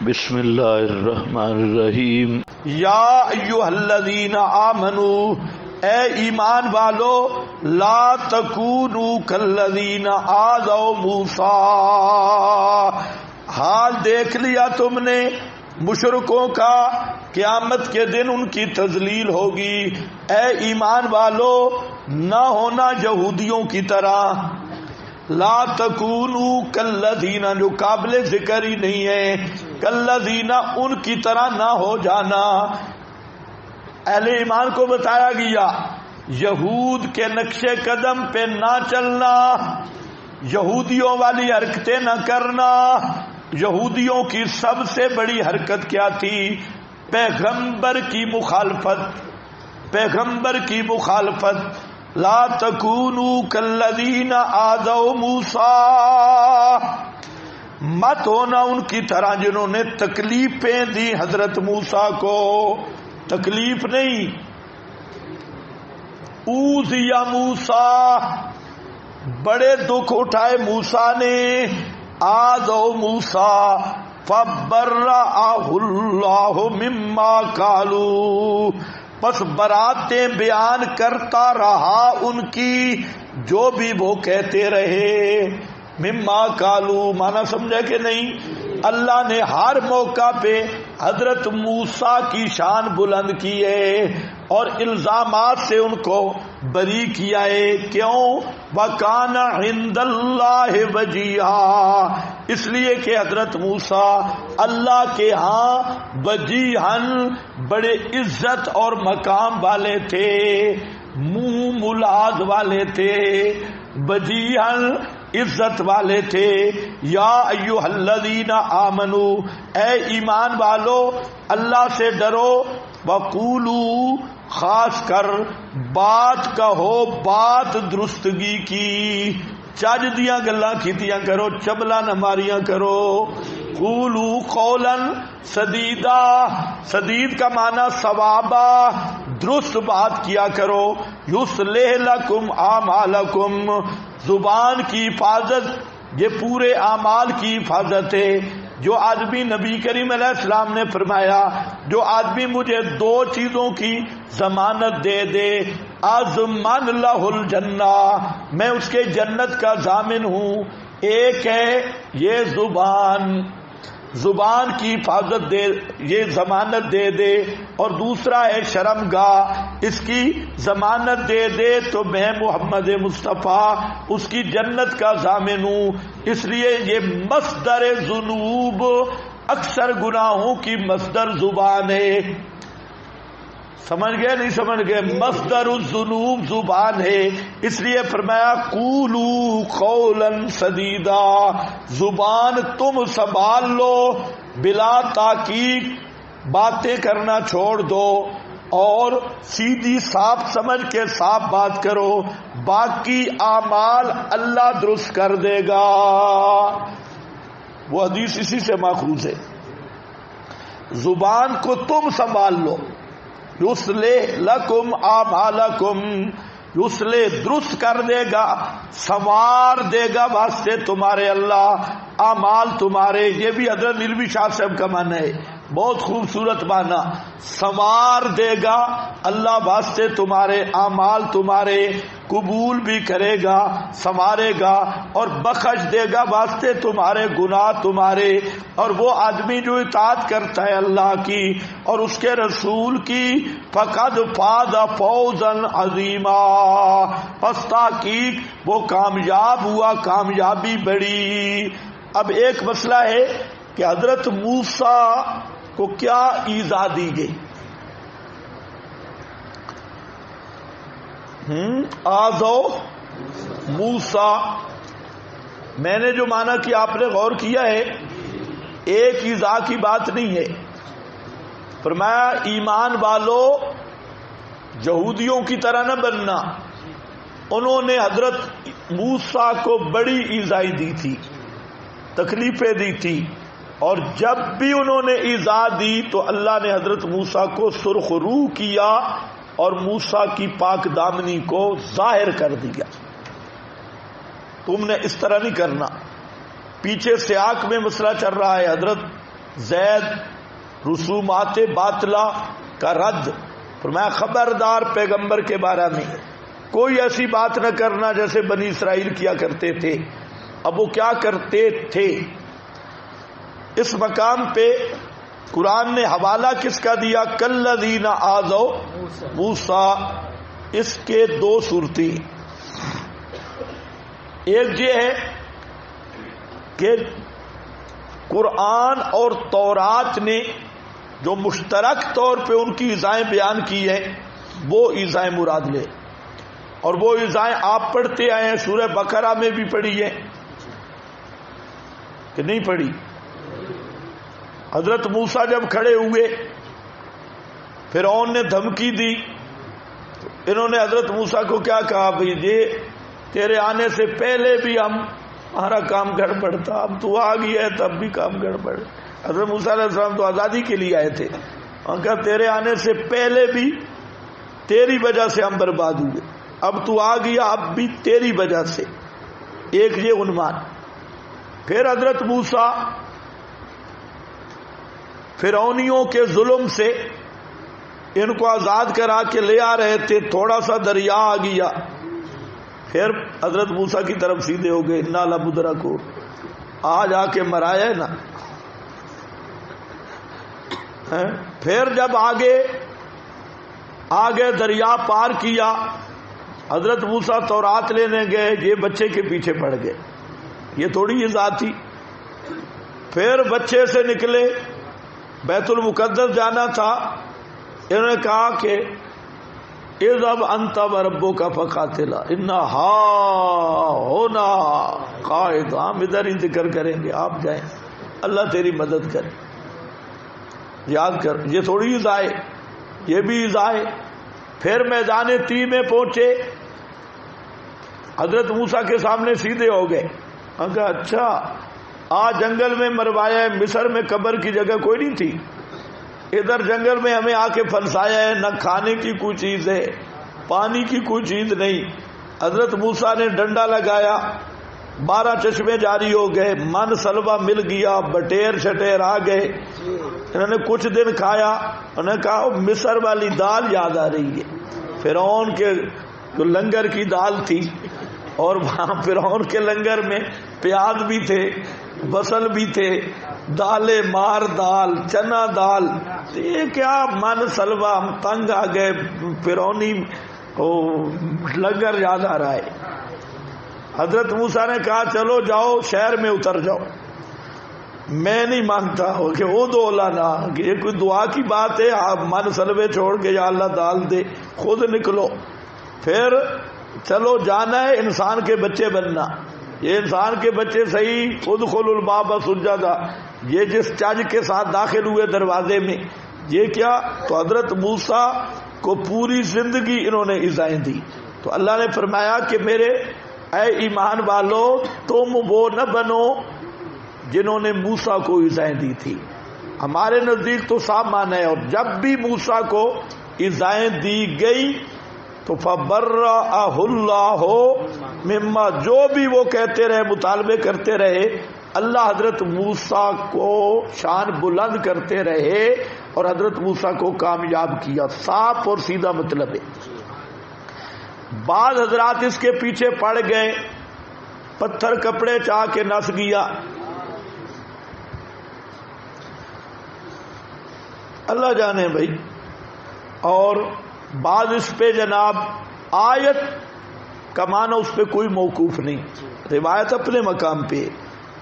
بسم اللہ الرحمن الرحیم۔ یا ایھا الذین آمنوا، اے ایمان والو، لا تکونوا کالذین آذوا موسیٰ، حال دیکھ لیا تم نے مشرکوں کا، قیامت کے دن ان کی تذلیل ہوگی۔ اے ایمان والو، نہ ہونا یہودیوں کی طرح، لا تکونوا کالذین، جو قابل ذکر ہی نہیں ہے، کالذین، ان کی طرح نہ ہو جانا۔ اہل ایمان کو بتایا گیا یہود کے نقش قدم پہ نہ چلنا، یہودیوں والی حرکتیں نہ کرنا۔ یہودیوں کی سب سے بڑی حرکت کیا تھی؟ پیغمبر کی مخالفت، پیغمبر کی مخالفت۔ لا تکونوا کالذین آذوا موسیٰ، مت ہونا ان کی طرح جنہوں نے تکلیفیں دی حضرت موسیٰ کو۔ تکلیف نہیں، اوذی موسیٰ، بڑے دکھ اٹھائے موسیٰ نے۔ آذوا موسیٰ فبرأہ اللہ مما قالوا، پس براتیں بیان کرتا رہا ان کی جو بھی وہ کہتے رہے۔ مما قالوا مانا سمجھے کہ نہیں؟ اللہ نے ہر موقع پہ حضرت موسیٰ کی شان بلند کی ہے اور الزامات سے ان کو بری کیا ہے۔ کیوں؟ وَكَانَ عِندَ اللَّهِ وَجِيهًا، اس لیے کہ حضرت موسیٰ اللہ کے ہاں وجیہاً، بڑے عزت اور مقام والے تھے، منہ ملاد والے تھے، وجیہاً عزت والے تھے۔ یا ایھا الذین آمنوا، اے ایمان والو اللہ سے ڈرو، وقولوا، خاص کر بات کہو، بات درستگی کی، چج دیاں گلاں کیتیاں کرو، چبلا نہ ماریاں کرو۔ قولوا قولا سدیدا، سدید کا معنی صوابا، درست بات کیا کرو۔ یصلح لکم اعمالکم، زبان کی حفاظت یہ پورے اعمال کی حفاظت ہے۔ جو آدمی، نبی کریم علیہ السلام نے فرمایا، جو آدمی مجھے دو چیزوں کی ضمانت دے دے، اضمن لہ الجنہ، میں اس کے جنت کا ضامن ہوں۔ ایک ہے یہ زبان، زبان کی حفاظت دے، یہ ضمانت دے دے، اور دوسرا ہے شرمگاہ، اس کی ضمانت دے دے تو میں محمد مصطفیٰ اس کی جنت کا ضامن ہوں۔ اس لیے یہ مصدر ذنوب، اکثر گناہوں کی مصدر زبان ہے۔ سمجھ گئے نہیں سمجھ گئے؟ مصدر الذنوب زبان ہے، اس لیے فرمایا قولوا قولا سدیدا، زبان تم سنبھال لو، بلا تحقیق باتیں کرنا چھوڑ دو اور سیدھی صاف سمجھ کے صاف بات کرو، باقی اعمال اللہ درست کر دے گا۔ وہ حدیث اسی سے ماخوذ ہے۔ زبان کو تم سنبھال لو، یصلح لکم اعمالکم، یصلح درست کر دے گا، سنوار دے گا واسطے تمہارے اللہ اعمال تمہارے۔ یہ بھی حضرت نیلوی شاہ صاحب کا معنی ہے، بہت خوبصورت معنی۔ سنوار دے گا اللہ واسطے تمہارے اعمال تمہارے، قبول بھی کرے گا، سنوارے گا، اور بخش دے گا واسطے تمہارے گناہ تمہارے۔ اور وہ آدمی جو اطاعت کرتا ہے اللہ کی اور اس کے رسول کی، فقد فاز فوزا عظیما، پس تحقیق وہ کامیاب ہوا کامیابی بڑی۔ اب ایک مسئلہ ہے کہ حضرت موسیٰ کو کیا ایذا دی گئی؟ آذوا موسیٰ، میں نے جو معنی کیا آپ نے غور کیا ہے، ایک ایذا کی بات نہیں ہے۔ فرمایا ایمان والو یہودیوں کی طرح نہ بننا، انہوں نے حضرت موسیٰ کو بڑی ایذائی دی تھی، تکلیفیں دی تھی، اور جب بھی انہوں نے ایذا دی تو اللہ نے حضرت موسیٰ کو سرخ روح کیا اور موسیٰ کی پاک دامنی کو ظاہر کر دیا۔ تم نے اس طرح نہیں کرنا۔ پیچھے سیاق میں مسئلہ چل رہا ہے، حضرت زید رسومات باطلہ کا رد. فرمایا خبردار پیغمبر کے بارے میں کوئی ایسی بات نہ کرنا جیسے بنی اسرائیل کیا کرتے تھے. اب وہ کیا کرتے تھے؟ اس مقام پہ قرآن نے حوالہ کس کا دیا؟ کالذین آذوا موسیٰ. اس کے دو صورتیں. ایک یہ ہے کہ قرآن اور تورات نے جو مشترک طور پہ ان کی ایذائیں بیان کی ہیں وہ ایذائیں مراد لے. اور وہ ایذائیں آپ پڑھتے آئے ہیں، سورہ بقرہ میں بھی پڑھی ہے کہ نہیں پڑھی؟ حضرت موسیٰ جب کھڑے ہوئے فرعون نے دھمکی دی، انہوں نے حضرت موسیٰ کو کیا کہا؟ بھئی یہ تیرے آنے سے پہلے بھی ہمارا کام گڑبڑ تھا، اب تو آ گیا ہے تب بھی کام گڑبڑ. حضرت موسیٰ علیہ السلام تو آزادی کے لیے آئے تھے. اور کہا تیرے آنے سے پہلے بھی تیری وجہ سے ہم برباد ہوئے، اب تو آ گیا اب بھی تیری وجہ سے. ایک یہ عنوان. پھر حضرت موسیٰ فرعونیوں کے ظلم سے ان کو آزاد کرا کے لے آ رہے تھے، تھوڑا سا دریا آ گیا، پھر حضرت موسیٰ کی طرف سیدھے ہو گئے. انا لمدرکون، آج آ کے مرایا ہے نا. پھر جب آگے دریا پار کیا، حضرت موسیٰ تورات لینے گئے، یہ بچے کے پیچھے پڑ گئے. یہ تھوڑی یہ ذات تھی. پھر بچے سے نکلے، بیت المقدس جانا تھا، انہوں نے کہا کہ اذهب انت وربک فقاتلا انا ہونا قاعد. ہم ادھر ہی ذکر کریں گے، آپ جائیں، اللہ تیری مدد کرے. یاد کر، یہ تھوڑی ایذائے، یہ بھی ایذائے. پھر میدان تی میں پہنچے، حضرت موسیٰ کے سامنے سیدھے ہو گئے. کہا اچھا آج جنگل میں مروایا ہے، مصر میں قبر کی جگہ کوئی نہیں تھی، ادھر جنگل میں ہمیں آ کے پھنسایا ہے، نہ کھانے کی کوئی چیز ہے، پانی کی کوئی چیز نہیں. حضرت موسیٰ نے ڈنڈا لگایا، 12 چشمے جاری ہو گئے، من سلوا مل گیا، بٹیر شٹیر آ گئے. انہوں نے کچھ دن کھایا، انہوں نے کہا مصر والی دال یاد آ رہی ہے. فرعون کے جو لنگر کی دال تھی، اور وہاں فرعون کے لنگر میں پیاز بھی تھے، بصل بھی تھے، دالے مار دال، چنا دال. یہ کیا من سلوا، ہم تنگ آ گئے، فرعونی لنگر یاد آ رہا ہے. حضرت موسیٰ نے کہا چلو جاؤ شہر میں اتر جاؤ. میں نہیں مانگتا ہو کہ وہ دو لانا، کہ یہ کوئی دعا کی بات ہے؟ آپ من سلوے چھوڑ کے یا اللہ دال دے، خود نکلو. پھر چلو جانا ہے انسان کے بچے بننا. یہ انسان کے بچے صحیح، ادخلوا الباب سجدا، یہ جس چج کے ساتھ داخل ہوئے دروازے میں، یہ کیا؟ تو حضرت موسیٰ کو پوری زندگی انہوں نے ایذائیں دی. تو اللہ نے فرمایا کہ میرے اے ایمان والو، تم وہ نہ بنو جنہوں نے موسیٰ کو ایذائیں دی تھی. ہمارے نزدیک تو صاف معنی ہے، اور جب بھی موسیٰ کو ایذائیں دی گئی تو فبرأہ اللہ مما، جو بھی وہ کہتے رہے، مطالبے کرتے رہے، اللہ حضرت موسیٰ کو شان بلند کرتے رہے اور حضرت موسیٰ کو کامیاب کیا. صاف اور سیدھا مطلب ہے. بعض حضرات اس کے پیچھے پڑ گئے، پتھر کپڑے چاہ کے نس گیا. اللہ جانے بھائی. اور بعض اس پہ جناب آیت کا معنی اس پہ کوئی موقوف نہیں، روایت اپنے مقام پہ،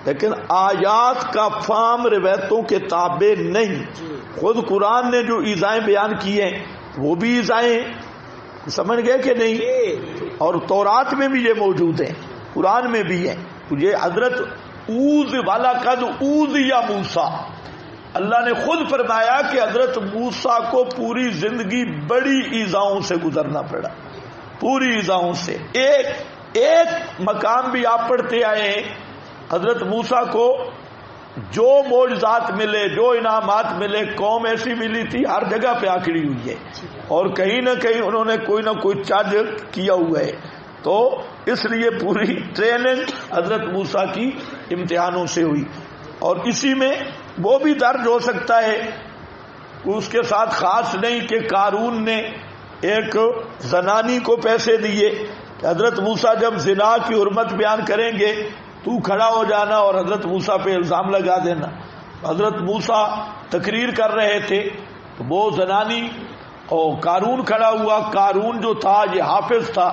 لیکن آیات کا فہم روایتوں کے تابع نہیں. خود قرآن نے جو ایذائیں بیان کی ہیں وہ بھی ایذائیں، سمجھ گئے کہ نہیں؟ اور تورات میں بھی یہ موجود ہیں، قرآن میں بھی ہیں. یہ حضرت اوذ والا قد اوذ یا موسیٰ، اللہ نے خود فرمایا کہ حضرت موسیٰ کو پوری زندگی بڑی ایذاؤں سے گزرنا پڑا، پوری ایذاؤں سے. ایک مقام بھی آپ پڑھتے آئے ہیں، حضرت موسیٰ کو جو معجزات ملے، جو انعامات ملے، قوم ایسی ملی تھی ہر جگہ پہ آکڑی ہوئی ہے، اور کہیں نہ کہیں انہوں نے کوئی نہ کوئی چج کیا ہوا ہے. تو اس لیے پوری ٹریننگ حضرت موسیٰ کی امتحانوں سے ہوئی. اور اسی میں وہ بھی درج ہو سکتا ہے، اس کے ساتھ خاص نہیں کہ قارون نے ایک زنانی کو پیسے دیے کہ حضرت موسیٰ جب زنا کی حرمت بیان کریں گے تو کھڑا ہو جانا اور حضرت موسیٰ پہ الزام لگا دینا۔ حضرت موسیٰ تقریر کر رہے تھے تو وہ زنانی اور قارون کھڑا ہوا۔ قارون جو تھا یہ حافظ تھا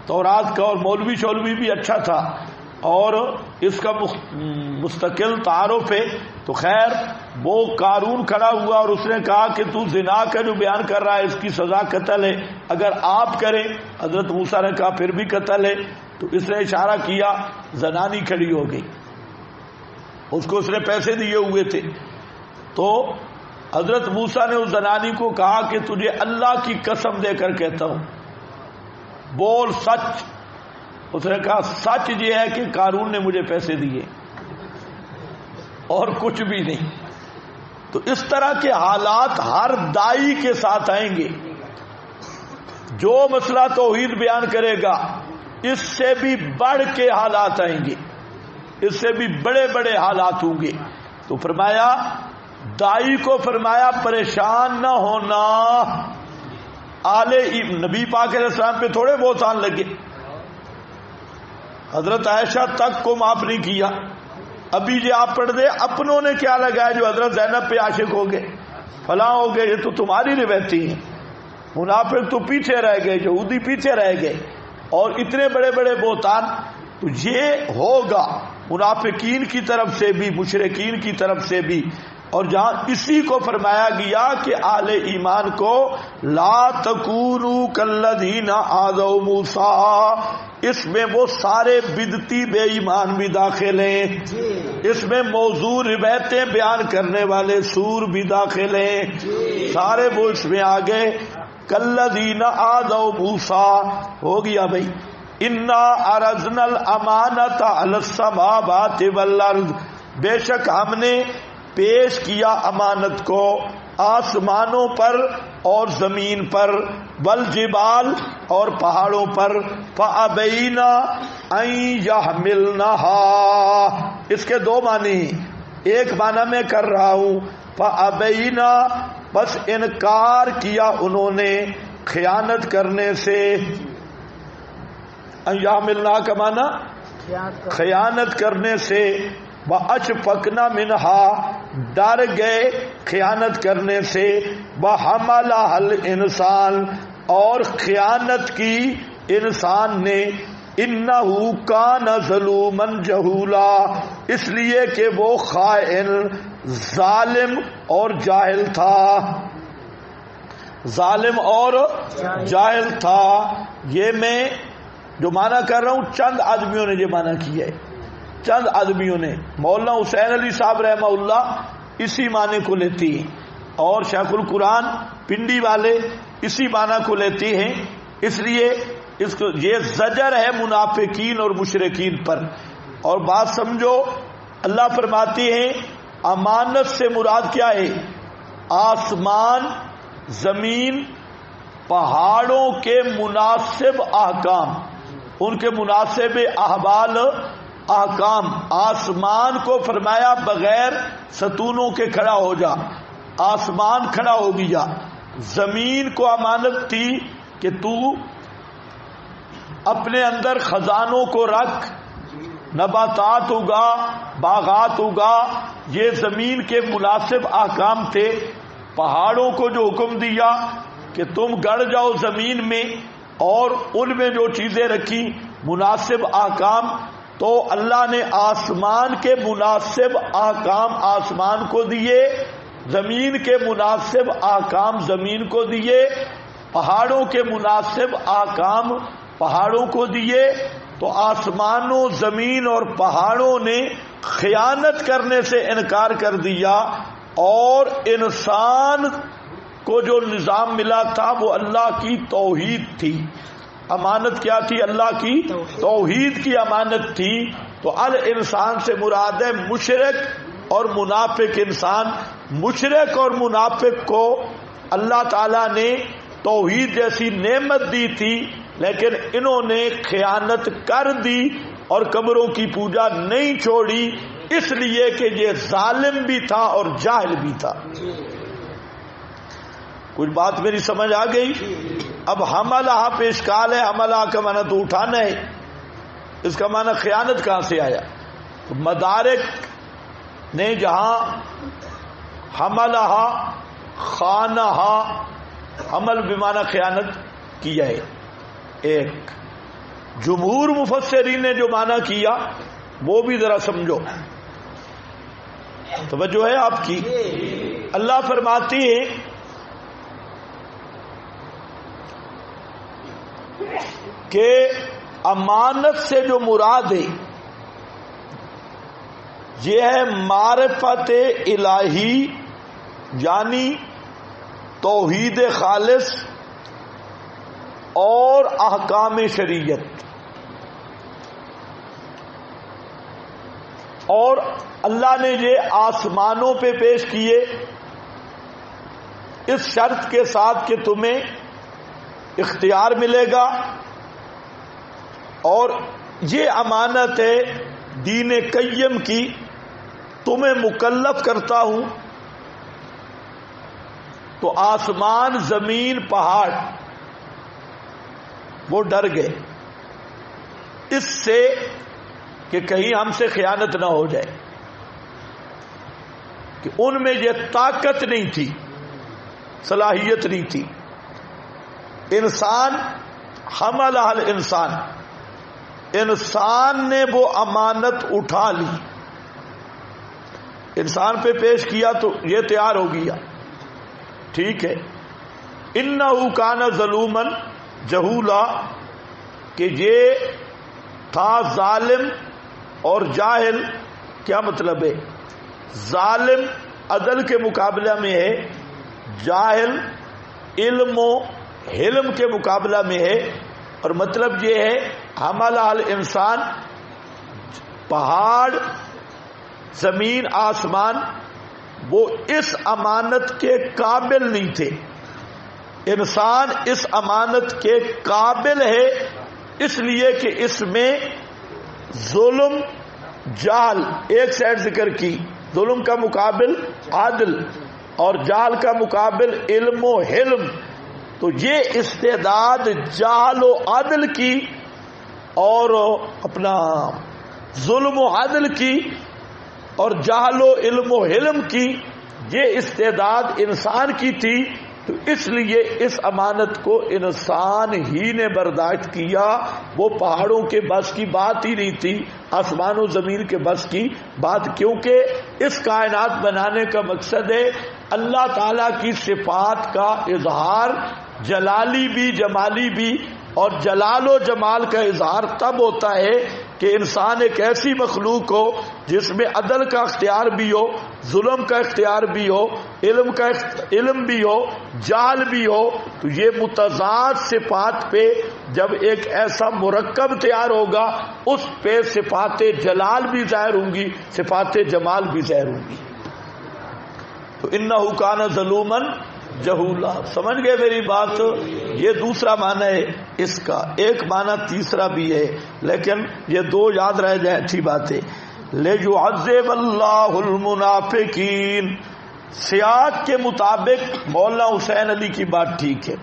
تورات کا، اور مولوی شولوی بھی اچھا تھا، اور اس کا مستقل تعارف ہے۔ تو خیر وہ قارون کھڑا ہوا اور اس نے کہا کہ تو زنا کا جو بیان کر رہا ہے اس کی سزا قتل ہے، اگر آپ کریں۔ حضرت موسیٰ نے کہا پھر بھی قتل ہے۔ تو اس نے اشارہ کیا، زنانی کھڑی ہو گئی، اس کو اس نے پیسے دیے ہوئے تھے۔ تو حضرت موسیٰ نے اس زنانی کو کہا کہ تجھے اللہ کی قسم دے کر کہتا ہوں بول سچ۔ اس نے کہا سچ یہ ہے کہ قارون نے مجھے پیسے دیے اور کچھ بھی نہیں۔ تو اس طرح کے حالات ہر دائی کے ساتھ آئیں گے۔ جو مسئلہ توحید بیان کرے گا اس سے بھی بڑھ کے حالات آئیں گے، اس سے بھی بڑے بڑے حالات ہوں گے۔ تو فرمایا دائی کو فرمایا پریشان نہ ہونا، نبی پاک علیہ السلام پہ تھوڑے بہتان لگے، حضرت عائشہ تک کو معاف نہیں کیا۔ ابھی جو آپ پڑھ دے اپنوں نے کیا لگایا جو حضرت زینب پہ عاشق ہو گئے، فلاں ہو گئے، یہ تو تمہاری روایتی ہیں۔ منافق تو پیچھے رہ گئے، یہودی پیچھے رہ گئے، اور اتنے بڑے بڑے بہتان۔ تو یہ ہوگا منافقین کی طرف سے بھی، مشرکین کی طرف سے بھی۔ اور جہاں اسی کو فرمایا گیا کہ اہل ایمان کو لا تکونوا کالذین آذوا موسیٰ، اس میں وہ سارے بدعتی بے ایمان بھی داخل ہیں، اس میں موضوع روایتیں بیان کرنے والے سور بھی داخل ہیں، سارے وہ اس میں آ گئے۔ کالذین آذوا موسیٰ ہو گیا بھائی۔ انا عرضنا الامانۃ علی السماوات والارض، بے شک ہم نے پیش کیا امانت کو آسمانوں پر اور زمین پر، والجبال اور پہاڑوں پر، فابینا ان یحملنها، اس کے دو معنی ہیں، ایک معنی میں کر رہا ہوں فابینا، بس انکار کیا انہوں نے خیانت کرنے سے۔ ان یحملنها کا معنی خیانت کرنے سے، وَأَشْفَقْنَا مِنْهَا، ڈر گئے خیانت کرنے سے، وَحَمَلَهَا الْإِنسَانُ، اور خیانت کی انسان نے، إِنَّهُ كَانَ ظَلُومًا جَهُولًا، اس لیے کہ وہ خائن، ظالم اور جاہل تھا، ظالم اور جاہل تھا۔ یہ میں جو معنی کر رہا ہوں چند آدمیوں نے یہ معنی کیا ہے، چند آدمیوں نے۔ مولانا حسین علی صاحب رحمہ اللہ اسی معنی کو لیتی ہیں، اور شیخ القرآن پنڈی والے اسی معنی کو لیتے ہیں۔ اس لیے اس کو یہ زجر ہے منافقین اور مشرکین پر۔ اور بات سمجھو، اللہ فرماتے ہیں امانت سے مراد کیا ہے؟ آسمان، زمین، پہاڑوں کے مناسب احکام، ان کے مناسب احوال احکام۔ آسمان کو فرمایا بغیر ستونوں کے کھڑا ہو جا، آسمان کھڑا ہو گیا۔ زمین کو امانت تھی کہ تو اپنے اندر خزانوں کو رکھ، نباتات اگا، باغات اگا، یہ زمین کے مناسب احکام تھے۔ پہاڑوں کو جو حکم دیا کہ تم گڑ جاؤ زمین میں، اور ان میں جو چیزیں رکھی مناسب احکام، تو اللہ نے آسمان کے مناسب احکام آسمان کو دیے، زمین کے مناسب احکام زمین کو دیے، پہاڑوں کے مناسب احکام پہاڑوں کو دیے۔ تو آسمانوں، زمین اور پہاڑوں نے خیانت کرنے سے انکار کر دیا، اور انسان کو جو نظام ملا تھا وہ اللہ کی توحید تھی۔ امانت کیا تھی؟ اللہ کی توحید کی امانت تھی۔ تو الانسان سے مراد ہے مشرک اور منافق انسان۔ مشرک اور منافق کو اللہ تعالیٰ نے توحید جیسی نعمت دی تھی، لیکن انہوں نے خیانت کر دی اور قبروں کی پوجا نہیں چھوڑی، اس لیے کہ یہ ظالم بھی تھا اور جاہل بھی تھا. کچھ بات میری سمجھ آ گئی؟ اب حملہ پہ اشکال ہے. حملہ کا معنی تو اٹھانا ہے، اس کا معنی خیانت کہاں سے آیا؟ تو مدارک نے جہاں حملہ خانہ حمل بمعنی خیانت کیا ہے، ایک جمہور مفسرین نے جو معنی کیا وہ بھی ذرا سمجھو، توجہ ہے آپ کی. اللہ فرماتی ہے کہ امانت سے جو مراد ہے یہ ہے معرفت الہی، یعنی توحید خالص اور احکام شریعت. اور اللہ نے یہ آسمانوں پہ پیش کیے اس شرط کے ساتھ کہ تمہیں اختیار ملے گا، اور یہ امانت ہے دین قیم کی، تمہیں مکلف کرتا ہوں. تو آسمان، زمین، پہاڑ وہ ڈر گئے اس سے کہ کہیں ہم سے خیانت نہ ہو جائے، کہ ان میں یہ طاقت نہیں تھی، صلاحیت نہیں تھی. انسان حمل الانسان، انسان نے وہ امانت اٹھا لی، انسان پہ پیش کیا تو یہ تیار ہو گیا، ٹھیک ہے. انہ کان ظلوما جہولا، کہ یہ تھا ظالم اور جاہل. کیا مطلب ہے؟ ظالم عدل کے مقابلہ میں ہے، جاہل علم و حلم کے مقابلہ میں ہے. اور مطلب یہ ہے حمل الانسان، پہاڑ، زمین، آسمان وہ اس امانت کے قابل نہیں تھے. انسان اس امانت کے قابل ہے اس لیے کہ اس میں ظلم، جہل ایک سائڈ ذکر کی، ظلم کا مقابل عادل اور جہل کا مقابل علم و حلم. تو یہ استعداد جہل و عدل کی اور اپنا ظلم و عدل کی اور جہل و علم و حلم کی، یہ استعداد انسان کی تھی. تو اس لیے اس امانت کو انسان ہی نے برداشت کیا. وہ پہاڑوں کے بس کی بات ہی نہیں تھی، آسمان و زمین کے بس کی بات، کیونکہ اس کائنات بنانے کا مقصد ہے اللہ تعالی کی صفات کا اظہار، جلالی بھی جمالی بھی. اور جلال و جمال کا اظہار تب ہوتا ہے کہ انسان ایک ایسی مخلوق ہو جس میں عدل کا اختیار بھی ہو، ظلم کا اختیار بھی ہو، علم بھی ہو، جہل بھی ہو. تو یہ متضاد صفات پہ جب ایک ایسا مرکب تیار ہوگا اس پہ صفات جلال بھی ظاہر ہوں گی، صفات جمال بھی ظاہر ہوں گی. تو انہ کان ظلوما جہولا. سمجھ گئے میری بات؟ یہ دوسرا معنی ہے اس کا. ایک معنی تیسرا بھی ہے لیکن یہ دو یاد رہ جائیں، اچھی بات ہے. لِيُعَذِّبَ اللَّهُ الْمُنَافِقِينَ، سیاق کے مطابق مولانا حسین علی کی بات ٹھیک ہے.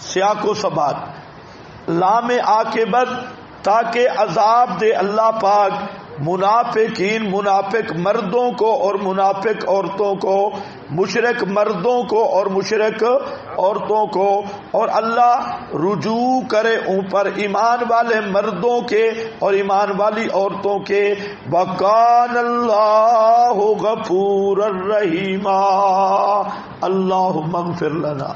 سیاق و سبات لام عاقبت، تاکہ عذاب دے اللہ پاک منافقین، منافق مردوں کو اور منافق عورتوں کو، مشرک مردوں کو اور مشرک عورتوں کو، اور اللہ رجوع کرے اوپر ایمان والے مردوں کے اور ایمان والی عورتوں کے. وَكَانَ اللَّهُ غَفُورًا رَحِيمًا. اللَّهُمَّ اغْفِرْ لَنَا